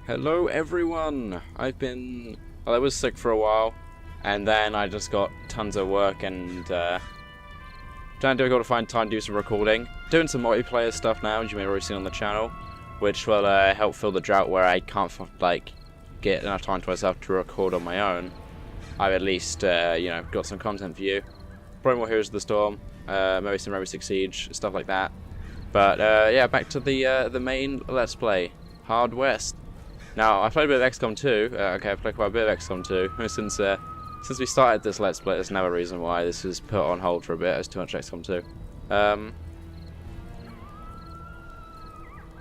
Hello everyone! I was sick for a while, and then I just got tons of work and trying to find time to do some recording. Doing some multiplayer stuff now, as you may have already seen on the channel, which will help fill the drought where I can't get enough time to myself to record on my own. I've at least got some content for you. Probably more Heroes of the Storm, maybe some Rainbow Six Siege, stuff like that. But yeah, back to the main Let's Play, Hard West. Now, I played a bit of XCOM 2. Okay, I've played quite a bit of XCOM 2 since we started this Let's Play. There's another reason why this was put on hold for a bit. There's too much XCOM 2.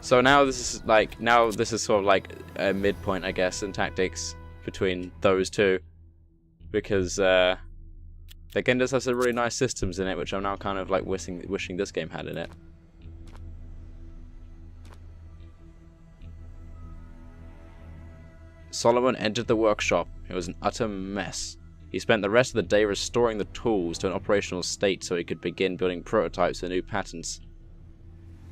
So now this is sort of like a midpoint, I guess, in tactics between those two, because again, this has some really nice systems in it, which I'm now kind of like wishing this game had in it. Solomon entered the workshop. It was an utter mess. He spent the rest of the day restoring the tools to an operational state so he could begin building prototypes and new patents.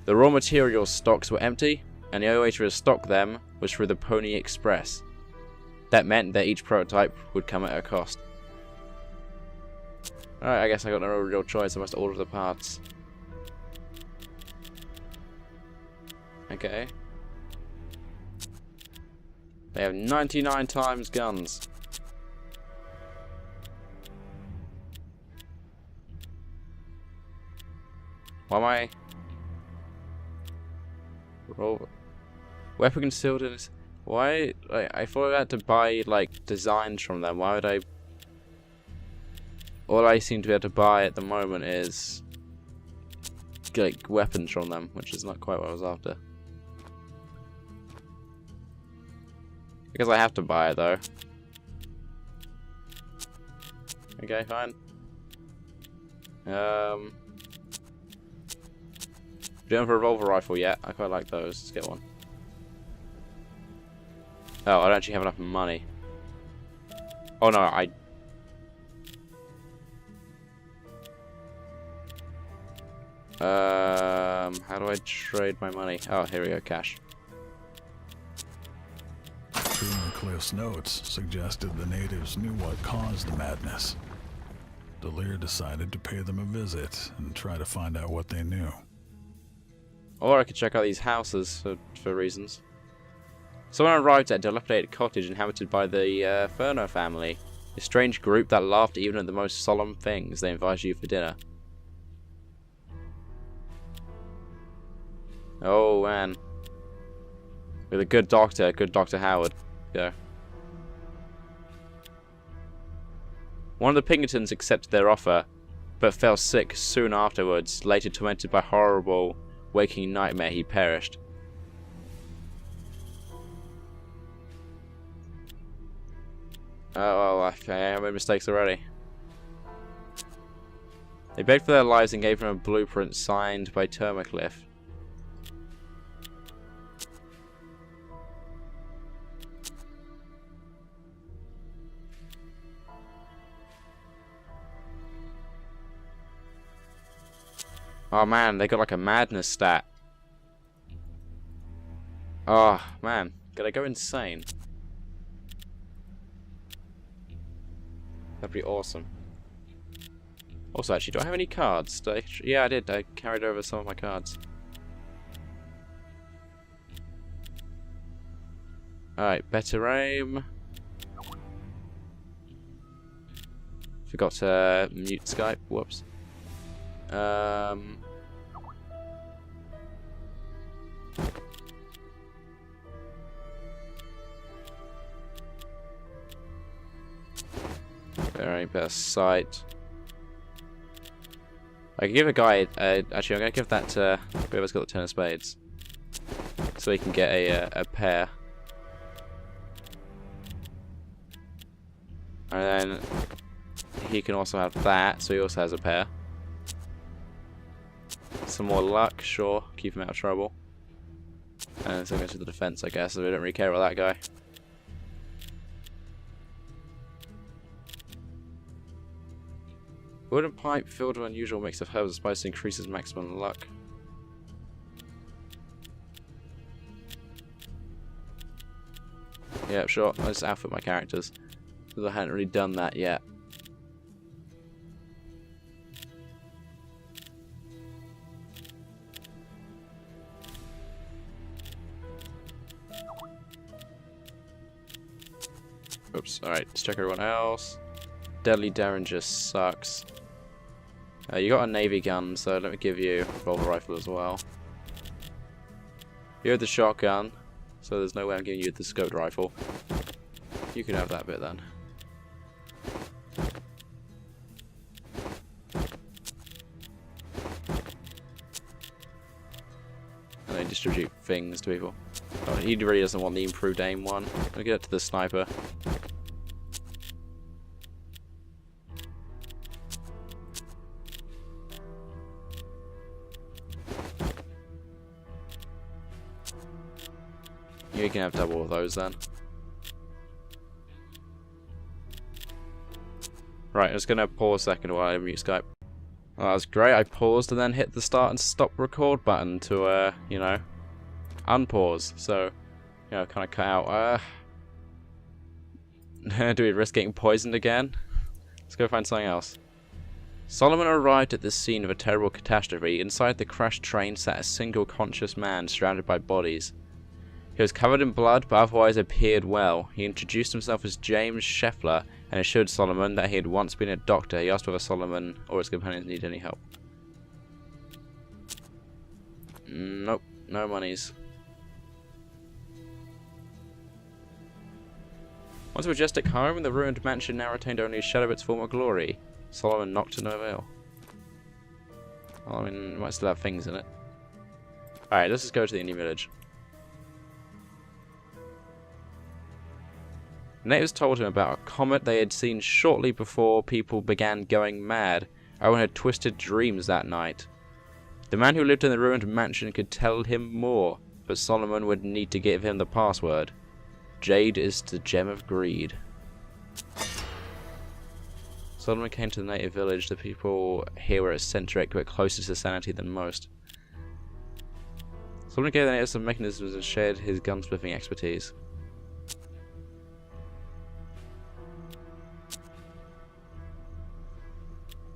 The raw materials stocks were empty, and the only way to restock them was through the Pony Express. That meant that each prototype would come at a cost. Alright, I guess I got no real choice. I must order the parts. Okay. They have 99 times guns. Why am I... Weapon concealed in this... Why... I thought I had to buy, designs from them. Why would I... All I seem to be able to buy at the moment is... weapons from them, which is not quite what I was after. Because I have to buy it, though. Okay, fine. Don't have a revolver rifle yet. I quite like those. Let's get one. Oh, I don't actually have enough money. Oh no, how do I trade my money? Oh, here we go, cash. Reading Cliff's notes suggested the natives knew what caused the madness. Delir decided to pay them a visit and try to find out what they knew. Or I could check out these houses for reasons. Someone arrived at a dilapidated cottage inhabited by the Furno family, a strange group that laughed even at the most solemn things. They invited you for dinner. Oh man. With a good Dr. Howard. Yeah. One of the Pinkertons accepted their offer, but fell sick soon afterwards. Later tormented by horrible waking nightmare, he perished. Oh, well, okay, I made mistakes already. They begged for their lives and gave them a blueprint signed by Termacliff. Oh man, they got like a madness stat. Oh man, gotta go insane. That'd be awesome. Also, actually, do I have any cards? Yeah, I did. I carried over some of my cards. Alright, better aim. Forgot to mute Skype. Whoops. Very best sight. I can give a guy. Actually, I'm gonna give that to whoever's got the 10 of spades, so he can get a pair. And then he can also have that, so he also has a pair. Some more luck, sure. Keep him out of trouble. And so goes to the defense, I guess. So we don't really care about that guy. Wooden pipe filled with unusual mix of herbs and spices increases maximum luck. Yeah, sure. I'll just outfit my characters. Because I hadn't really done that yet. Oops, alright, let's check everyone else. Deadly Derringer sucks. You got a navy gun, so let me give you a revolver rifle as well. You have the shotgun, so there's no way I'm giving you the scoped rifle. You can have that bit then. And they distribute things to people. Oh, he really doesn't want the improved aim one. I'll get it to the sniper. You can have double of those then. Right, I'm just gonna pause a second while I mute Skype. Oh, that was great. I paused and then hit the start and stop record button to, you know, unpause. So, you know, kind of cut out. Do we risk getting poisoned again? Let's go find something else. Solomon arrived at the scene of a terrible catastrophe. Inside the crashed train sat a single conscious man surrounded by bodies. He was covered in blood, but otherwise appeared well. He introduced himself as James Scheffler and assured Solomon that he had once been a doctor. He asked whether Solomon or his companions needed any help. Nope, no monies. Once a majestic home, the ruined mansion now retained only a shadow of its former glory. Solomon knocked to no avail. Well, I mean, it might still have things in it. Alright, let's just go to the Indian village. Natives told him about a comet they had seen shortly before people began going mad. Owen had twisted dreams that night. The man who lived in the ruined mansion could tell him more, but Solomon would need to give him the password. Jade is the gem of greed. Solomon came to the native village. The people here were eccentric, but closer to sanity than most. Solomon gave the natives some mechanisms and shared his gunsmithing expertise.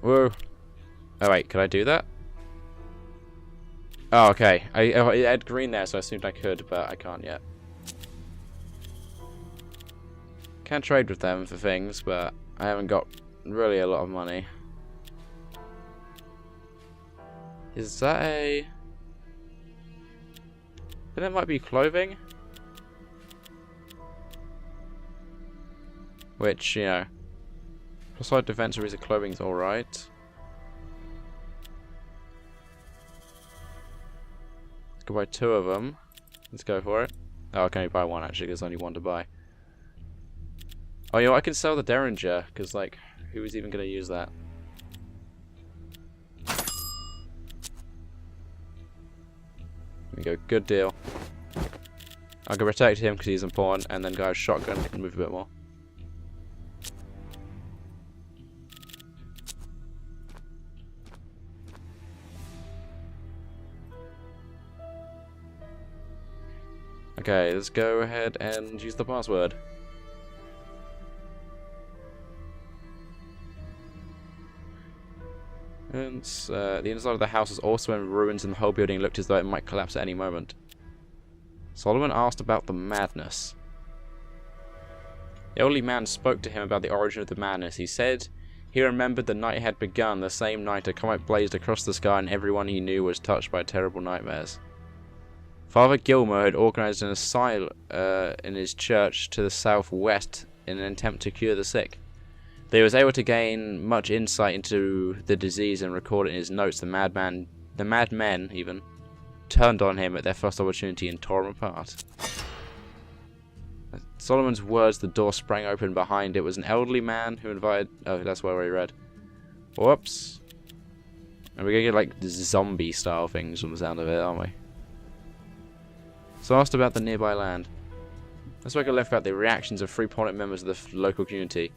Whoa. Oh wait, could I do that? Oh, okay. I had green there, so I assumed I could, but I can't yet. Can trade with them for things, but I haven't got really a lot of money. Is that a... I think that might be clothing? Which, you know... Plus defense or clothing's alright. Let's go buy 2 of them. Let's go for it. Oh, I can only buy 1 actually, because there's only 1 to buy. Oh, you know, I can sell the Derringer, because, like, who is even going to use that? There we go, good deal. I can protect him because he's important, and then go with shotgun and move a bit more. Okay, let's go ahead and use the password. And the inside of the house was also in ruins and the whole building looked as though it might collapse at any moment. Solomon asked about the madness. The elderly man spoke to him about the origin of the madness. He said he remembered the night had begun, the same night a comet blazed across the sky and everyone he knew was touched by terrible nightmares. Father Gilmer had organised an asylum in his church to the southwest in an attempt to cure the sick. Though he was able to gain much insight into the disease and record it in his notes, the madmen even, turned on him at their first opportunity and tore him apart. At Solomon's words, the door sprang open behind. It was an elderly man who invited... Oh, that's where we read. Whoops. And we're going to get like zombie style things from the sound of it, aren't we? So I asked about the nearby land. I spoke at length about the reactions of 3 prominent members of the local community.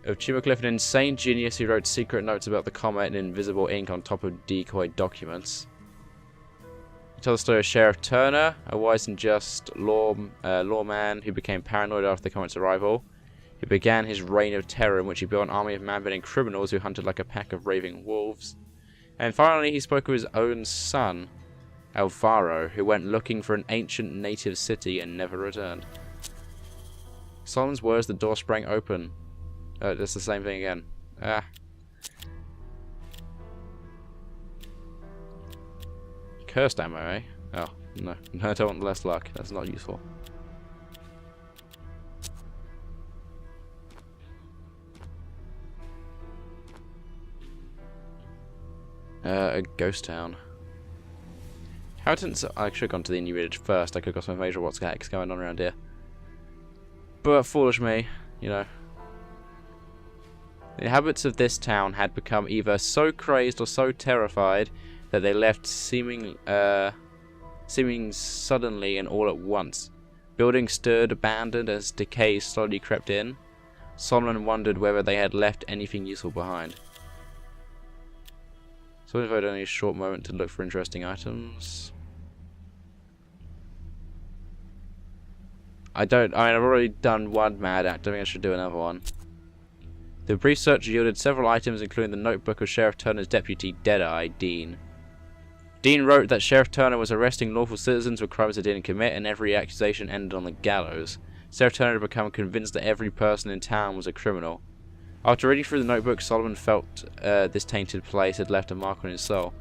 Of Chimocliff, an insane genius who wrote secret notes about the comet in invisible ink on top of decoy documents. Tells the story of Sheriff Turner, a wise and just lawman who became paranoid after the Comet's arrival. He began his reign of terror in which he built an army of man-bending criminals who hunted like a pack of raving wolves. And finally, he spoke of his own son, Alvaro, who went looking for an ancient native city and never returned. Solomon's words, the door sprang open. It's the same thing again. Cursed ammo, eh? Oh, no. No, I don't want less luck. That's not useful. A ghost town. I should have gone to the new village first. I could have got some major what's the heck's going on around here. But foolish me, you know. The inhabitants of this town had become either so crazed or so terrified that they left seeming suddenly and all at once. Buildings stood abandoned as decay slowly crept in. Solomon wondered whether they had left anything useful behind. So if I had only a short moment to look for interesting items. I've already done one mad act. I think I should do another one. The brief search yielded several items, including the notebook of Sheriff Turner's deputy, Deadeye, Dean. Dean wrote that Sheriff Turner was arresting lawful citizens for crimes they didn't commit, and every accusation ended on the gallows. Sheriff Turner had become convinced that every person in town was a criminal. After reading through the notebook, Solomon felt this tainted place had left a mark on his soul.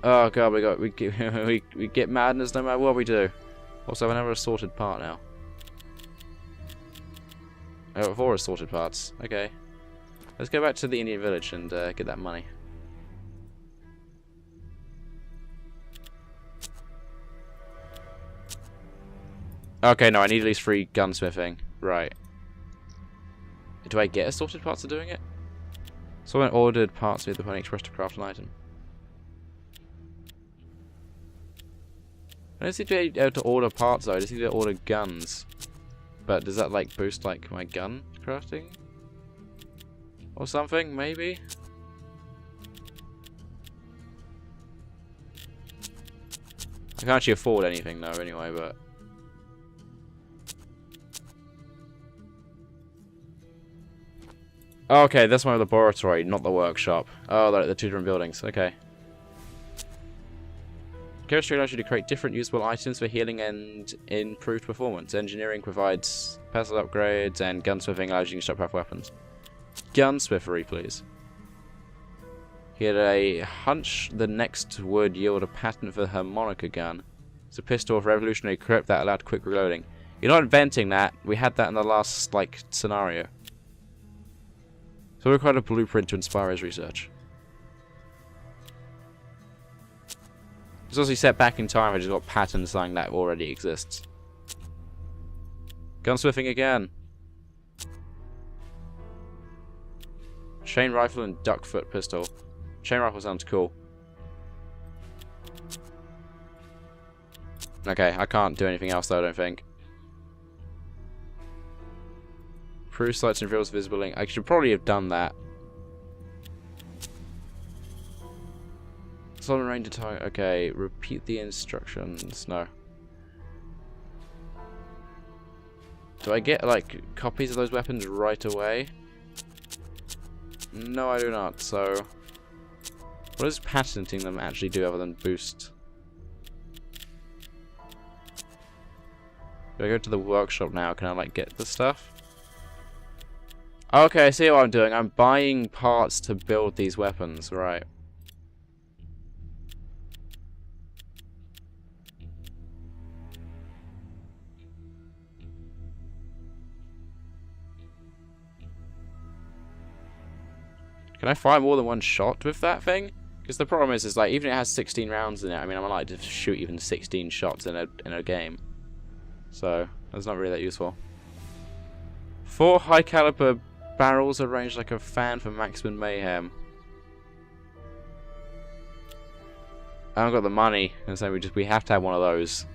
Oh god, we get madness no matter what we do. Also, I have another assorted part now. I got 4 assorted parts. Okay. Let's go back to the Indian village and get that money. Okay, no, I need at least 3 gunsmithing. Right. Do I get assorted parts for doing it? Someone ordered parts with the Pony Express to craft an item. I don't seem to be able to order parts though, I just need to order guns. But does that like boost like my gun crafting? Or something, maybe? I can't actually afford anything though anyway, but... Okay, that's my laboratory, not the workshop. Oh, they're at the 2 different buildings. Okay. Chemistry allows you to create different usable items for healing and improved performance. Engineering provides personal upgrades, and gunsmithing allows you to construct weapons. Gunsmithery, please. He had a hunch the next would yield a patent for the harmonica gun. It's a pistol of revolutionary grip that allowed quick reloading. You're not inventing that. We had that in the last, like, scenario. So we required a blueprint to inspire his research. It's also set back in time, I just got patterns saying that already exists. Gunsmithing again. Chain rifle and duckfoot pistol. Chain rifle sounds cool. Okay, I can't do anything else though, I don't think. Improve sights and reveals visible link. I should probably have done that. Solid range to target. Okay, repeat the instructions. No. Do I get like copies of those weapons right away? No, I do not. So, what does patenting them actually do other than boost? Do I go to the workshop now? Can I like get the stuff? Okay, I see what I'm doing. I'm buying parts to build these weapons, right? Can I fire more than one shot with that thing? Because the problem is like even it has 16 rounds in it. I mean, I'm like to shoot even 16 shots in a game, so that's not really that useful. 4 high caliber barrels arranged like a fan for maximum mayhem. I haven't got the money, and so we have to have one of those.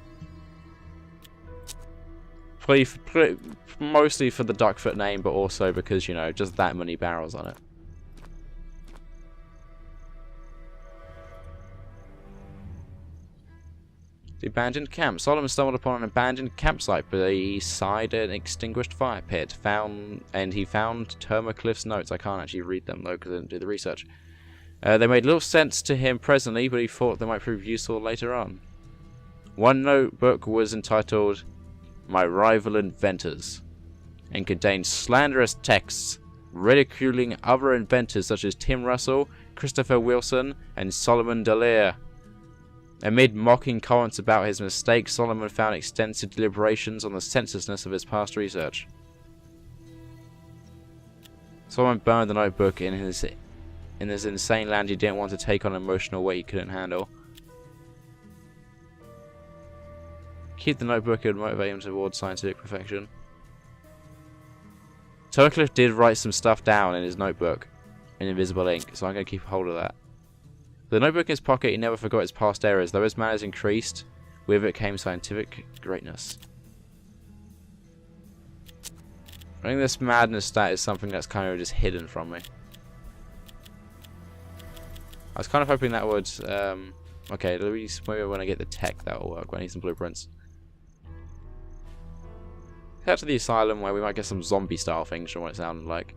Mostly for the duckfoot name, but also because you know just that many barrels on it. The abandoned camp. Solomon stumbled upon an abandoned campsite beside an extinguished fire pit. He found Termacliff's notes. I can't actually read them though because I didn't do the research. They made little sense to him presently, but he thought they might prove useful later on. One notebook was entitled "My Rival Inventors" and contained slanderous texts ridiculing other inventors such as Tim Russell, Christopher Wilson, and Solomon Dallaire. Amid mocking comments about his mistakes, Solomon found extensive deliberations on the senselessness of his past research. Solomon burned the notebook in this insane land he didn't want to take on an emotional weight he couldn't handle. Keep the notebook, it would motivate him towards scientific perfection. Termacliff did write some stuff down in his notebook in invisible ink, so I'm going to keep hold of that. The notebook in his pocket, he never forgot his past errors. Though his manners increased, with it came scientific greatness. I think this madness stat is something that's kind of just hidden from me. I was kind of hoping that would... okay, maybe when I get the tech that will work, when I need some blueprints. Head to the asylum where we might get some zombie style things from what it sounded like.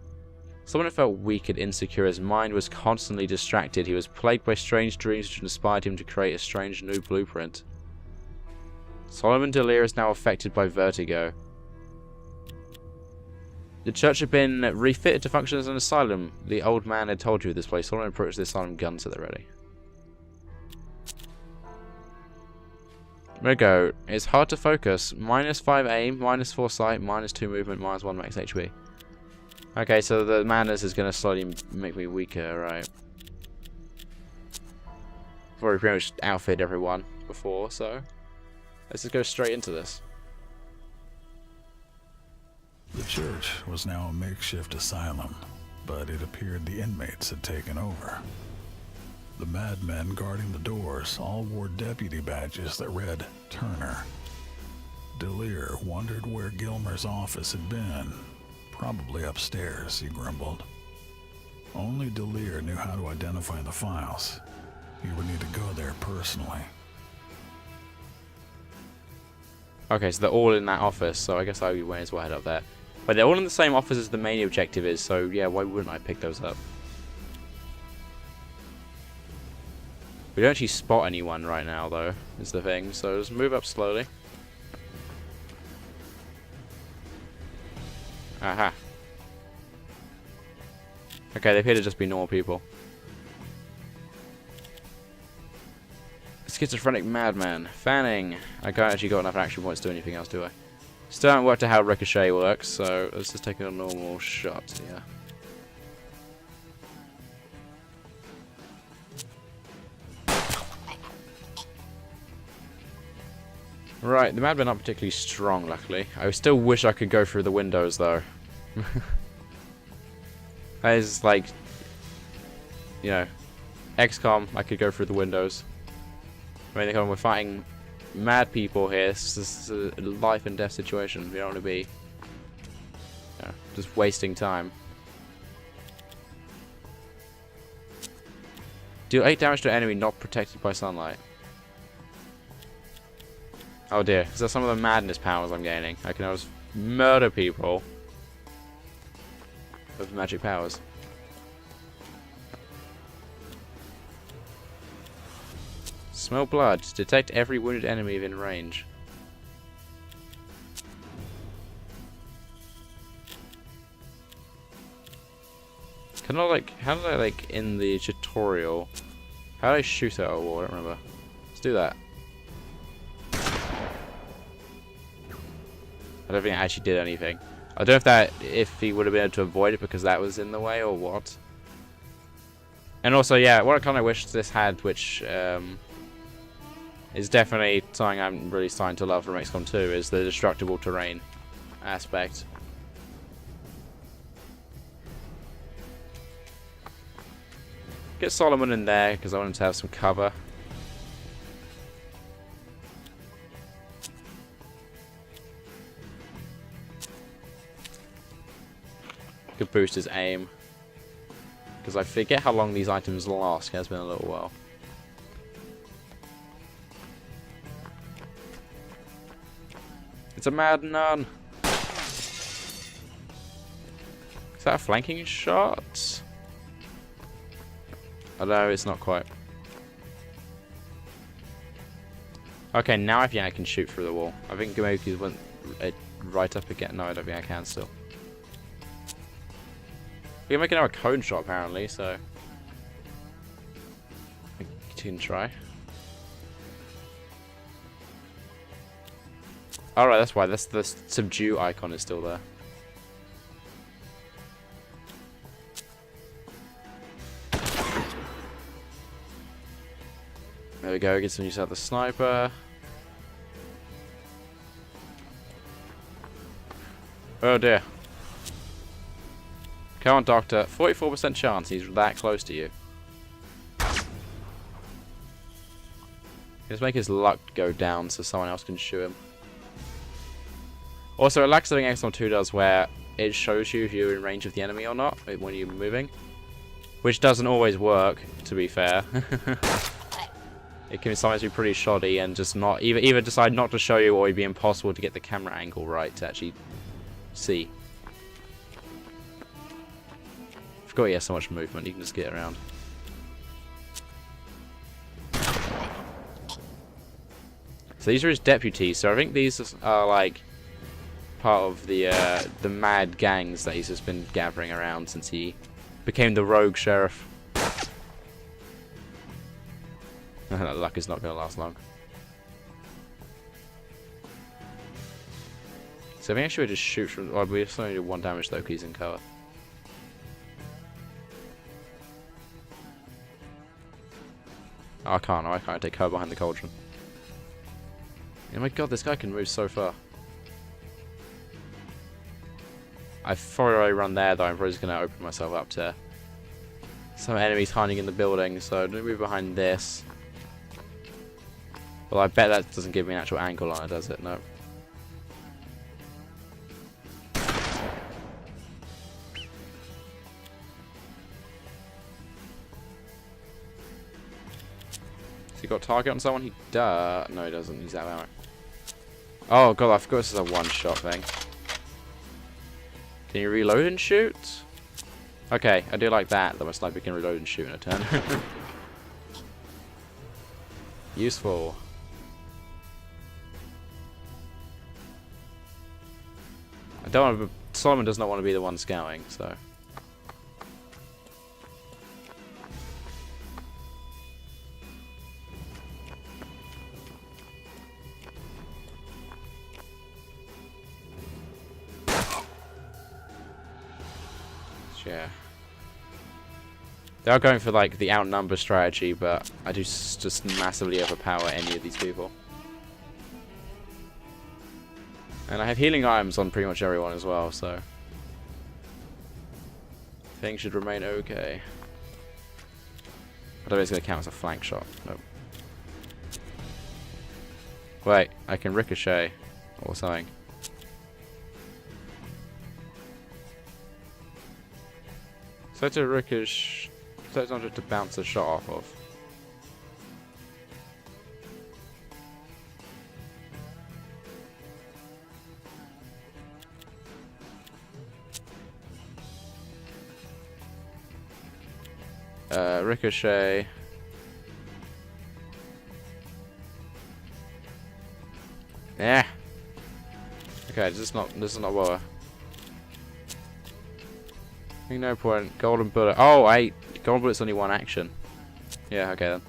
Someone who felt weak and insecure, his mind was constantly distracted. He was plagued by strange dreams which inspired him to create a strange new blueprint. Solomon Dallaire is now affected by vertigo. The church had been refitted to function as an asylum. The old man had told you this place. Solomon approached the asylum, guns at the ready. There we go. It's hard to focus. -5 aim, -4 sight, -2 movement, -1 max HP. Okay, so the madness is going to slowly make me weaker, right? I've already pretty much outfitted everyone before, so let's just go straight into this. The church was now a makeshift asylum, but it appeared the inmates had taken over. The madmen guarding the doors all wore deputy badges that read Turner. Dallaire wondered where Gilmer's office had been. Probably upstairs, he grumbled. Only Dallaire knew how to identify the files. He would need to go there personally. Okay, so they're all in that office, so I guess I might as well head up there. But they're all in the same office as the main objective is, so yeah, why wouldn't I pick those up? We don't actually spot anyone right now, though, is the thing, so just move up slowly. Aha. Okay, they appear to just be normal people. Schizophrenic madman. Fanning. I can't actually got enough action points to do anything else, do I? Still haven't worked out how Ricochet works, so let's just take a normal shot here. Right, the madmen aren't particularly strong, luckily. I still wish I could go through the windows, though. That is like, you know, XCOM, I could go through the windows. I mean, we're fighting mad people here. This is a life and death situation. We don't want to be, you know, just wasting time. Do 8 damage to an enemy not protected by sunlight. Oh dear, is that some of the madness powers I'm gaining? I can always murder people with magic powers. Smell blood. Detect every wounded enemy within range. Can I like, how did I like in the tutorial, how did I shoot at a wall? I don't remember. Let's do that. I don't think I actually did anything. I don't know if he would have been able to avoid it because that was in the way or what. And also, yeah, what I kind of wish this had, which is definitely something I'm really starting to love from XCOM 2, is the destructible terrain aspect. Get Solomon in there because I want him to have some cover. Could boost his aim because I forget how long these items last. It has been a little while. It's a mad nun. Is that a flanking shot? I don't know, it's not quite. Okay, now I think I can shoot through the wall. I think Gomoku went right up again. No, I don't think I can still. We can make another cone shot apparently, so we can try. Alright, that's why. That's the subdue icon is still there. There we go, get some use out of the sniper. Oh dear. Come on, Doctor. 44% chance he's that close to you. Let's make his luck go down so someone else can shoot him. Also, like something XCOM 2 does where it shows you if you're in range of the enemy or not when you're moving. Which doesn't always work, to be fair. It can sometimes be pretty shoddy and just not either decide not to show you or it'd be impossible to get the camera angle right to actually see. Forgot he has so much movement, you can just get around. So these are his deputies, so I think these are like part of the mad gangs that he's just been gathering around since he became the rogue sheriff. That luck is not going to last long. So I think actually we just shoot from... Oh, we only do 1 damage though because he's in cover. Oh, I can't take cover behind the cauldron. Oh my god, this guy can move so far. I thought I run there though, I'm probably just going to open myself up to some enemies hiding in the building, so I'm going to move behind this. Well, I bet that doesn't give me an actual angle on it, does it? No. Has he got target on someone? He does. No, he doesn't. He's out of ammo. Oh god, I forgot this is a one-shot thing. Can you reload and shoot? Okay, I do like that my sniper can reload and shoot in a turn. Useful. I don't want to. Solomon does not want to be the one scouting, so. Yeah. They are going for like the outnumber strategy, but I do just massively overpower any of these people. And I have healing items on pretty much everyone as well, so things should remain okay. I don't know if it's going to count as a flank shot. Nope. Wait, I can ricochet or something. So to ricochet, so it's not just to bounce a shot off of. Ricochet. Yeah. Okay, this is not what. No point. Golden bullet. Oh, golden bullet's only one action. Yeah. Okay then.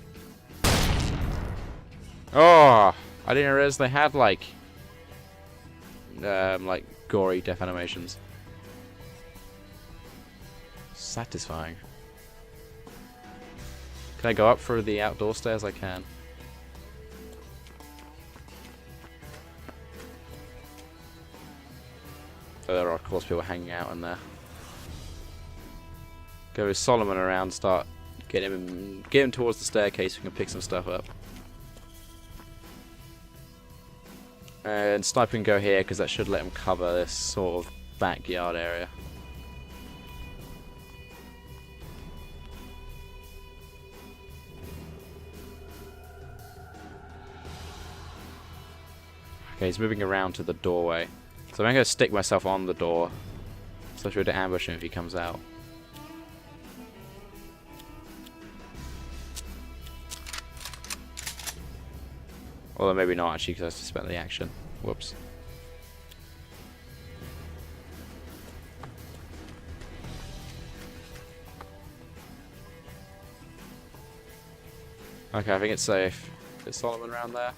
Oh, I didn't realize they had like gory death animations. Satisfying. Can I go up through the outdoor stairs? I can. Oh, there are of course people hanging out in there. Go with Solomon around, start get him towards the staircase. We can pick some stuff up. And Sniper can go here because that should let him cover this sort of backyard area. Okay, he's moving around to the doorway. So I'm going to stick myself on the door. So I should ambush him if he comes out. Although maybe not actually, because I just spent the action. Whoops. Okay, I think it's safe. Is Solomon around there?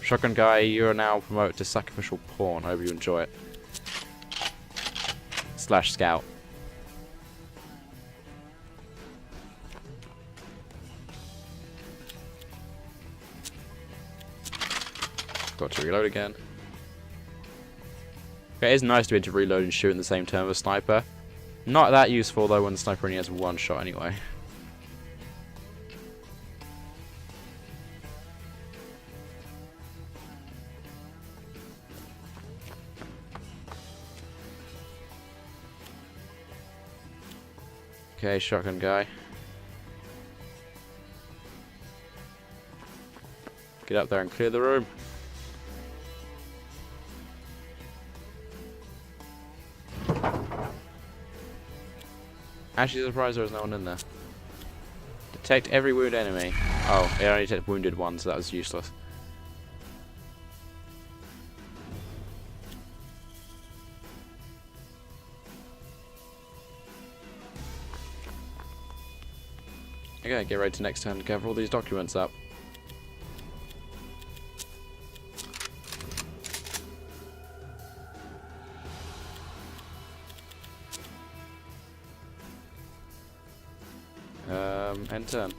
Shotgun guy, you are now promoted to sacrificial pawn. I hope you enjoy it. / scout. Got to reload again. Okay, it is nice to be able to reload and shoot in the same turn with a sniper. Not that useful though when the sniper only has one shot anyway. Okay, shotgun guy. Get up there and clear the room. Actually surprised there was no one in there. Detect every wound enemy. Oh, it only detected wounded ones, so that was useless. Okay, get ready to next turn to cover all these documents up. End turn.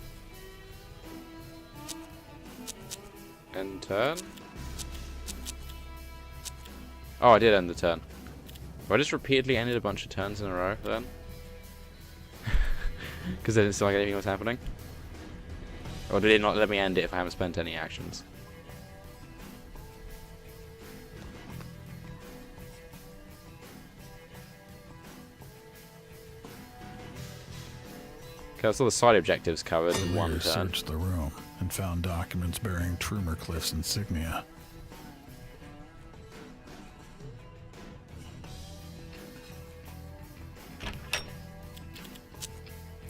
End turn? Oh, I did end the turn. Have I just repeatedly ended a bunch of turns in a row then? Because it didn't seem like anything was happening? Or did it not let me end it if I haven't spent any actions? Okay, that's all the side objectives covered in one turn. Searched the room and found documents bearing Trummercliffe's insignia.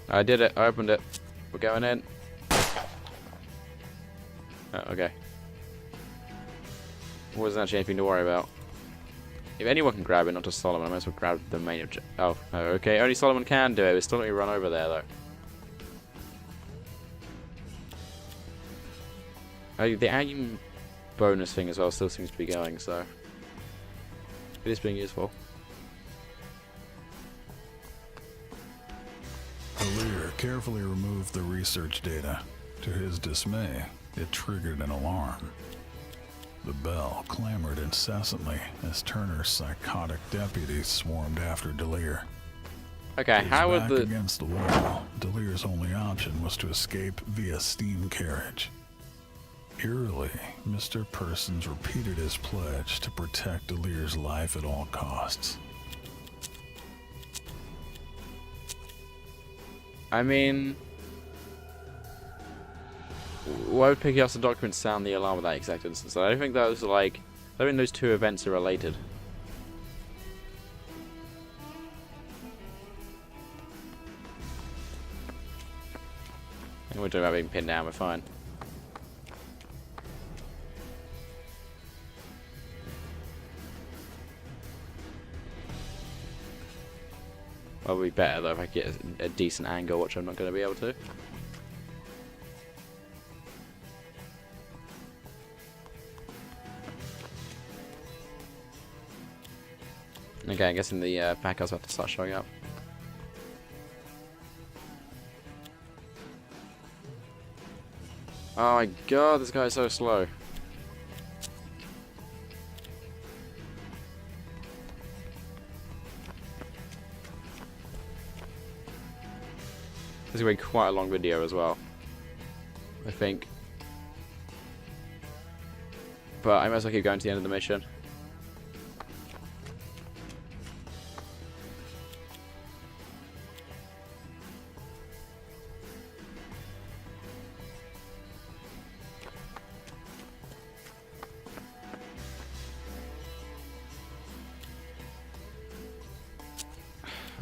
I did it. I opened it. We're going in. Oh, okay. Wasn't actually anything to worry about. If anyone can grab it, not just Solomon, I might as well grab the main object. Oh, okay. Only Solomon can do it. We still let me run over there, though. The aim bonus thing as well still seems to be going, so it is being useful. Alir carefully removed the research data. To his dismay, it triggered an alarm. The bell clamored incessantly as Turner's psychotic deputies swarmed after Delir. Okay, how would the... Against the wall, Delir's only option was to escape via steam carriage. Eerily, Mr. Persons repeated his pledge to protect Delir's life at all costs. I mean... Why would picking up the documents sound the alarm with that exact instance? I don't think those are like... I don't think those two events are related. And we're talking about being pinned down, we're fine. Well, it'd be better though if I could get a decent angle, which I'm not going to be able to. Okay, I'm guessing the bad guys have to start showing up. Oh my god, this guy is so slow. This is going to be quite a long video as well, I think. But I might as well keep going to the end of the mission.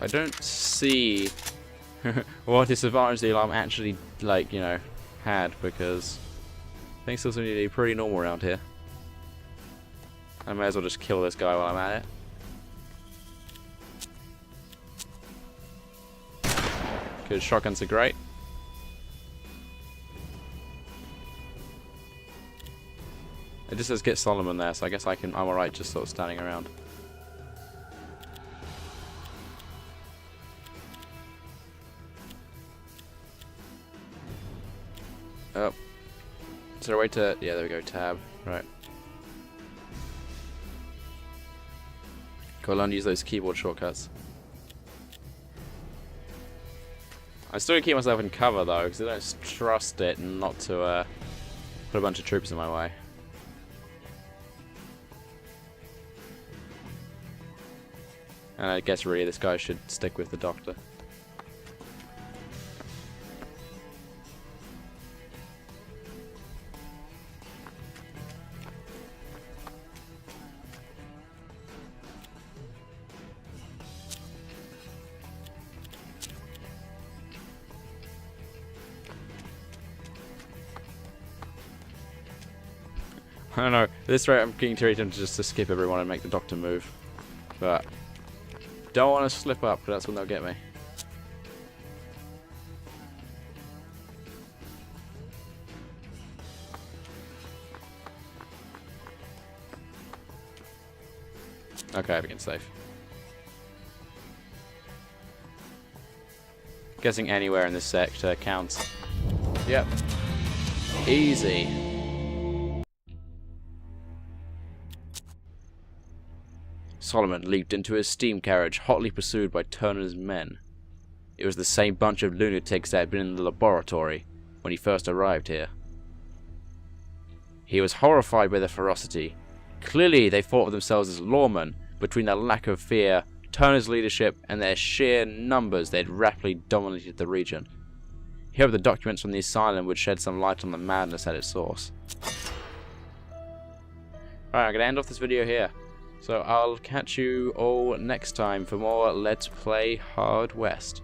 I don't see what disadvantage the alarm actually, like, you know, had, because things still seem to be pretty normal around here. I may as well just kill this guy while I'm at it. Because shotguns are great. It just says get Solomon there, so I guess I'm alright just sort of standing around. Oh. Is there a way to... yeah, there we go, tab. Right. Gotta learn to use those keyboard shortcuts. I still keep myself in cover though, because I don't trust it not to put a bunch of troops in my way. And I guess really this guy should stick with the doctor. I don't know, at this rate I'm getting too tempted just to skip everyone and make the doctor move. But don't want to slip up, because that's when they'll get me. Okay, everything's safe. Guessing anywhere in this sector counts. Yep. Easy. Solomon leaped into his steam carriage, hotly pursued by Turner's men. It was the same bunch of lunatics that had been in the laboratory when he first arrived here. He was horrified by their ferocity. Clearly they thought of themselves as lawmen. Between their lack of fear, Turner's leadership, and their sheer numbers, they had rapidly dominated the region. Here are the documents from the asylum would shed some light on the madness at its source. Alright, I'm going to end off this video here. So I'll catch you all next time for more Let's Play Hard West.